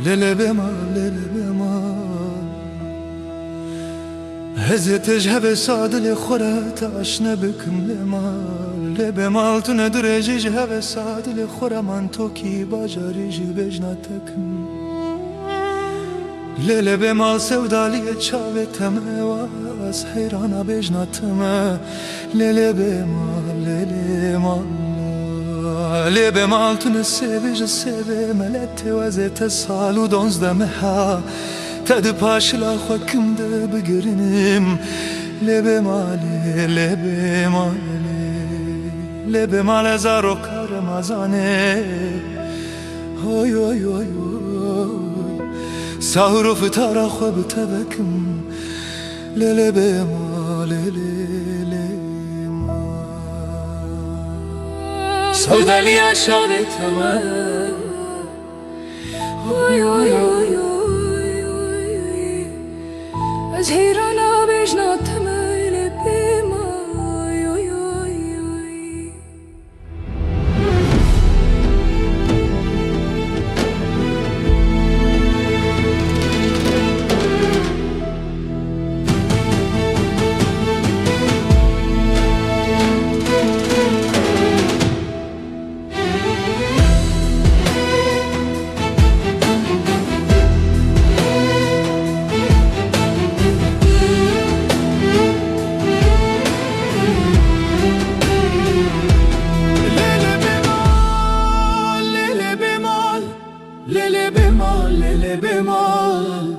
ليلة بمال ليلة بمال هزت جهب ساد لخورة عشنا بكم لمال لبمال تندرج جهب ساد لخورة من توكي باجاري جبجناتكم ليلة بمال سودالية شابتم واس حيرانا بجناتم ليلة بمال ليلة مال لب مال تنسي بج السبي ملت وزت السالو دونز دمها تد باش لا خوكم ده بگرنم لب مال لب مال لب مال زارو كرمزانه هوي هوي هوي سهرو فتارا خو بتبكم لب مال سودالية شابت هوا Oy oy oy oy oy از حیرانا بجناتم öyle بمای oy oy oy ليلة بمال ليلة بمال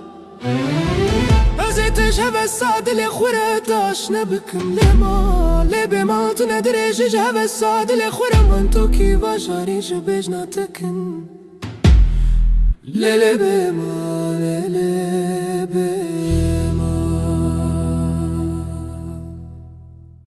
أزيت جهب السعد لخورة عشنا بكم لمال ليلة بمال تندرج جهب السعد لخورة من توكي باجاري جبجناتكن ليلة بمال ليلة بمال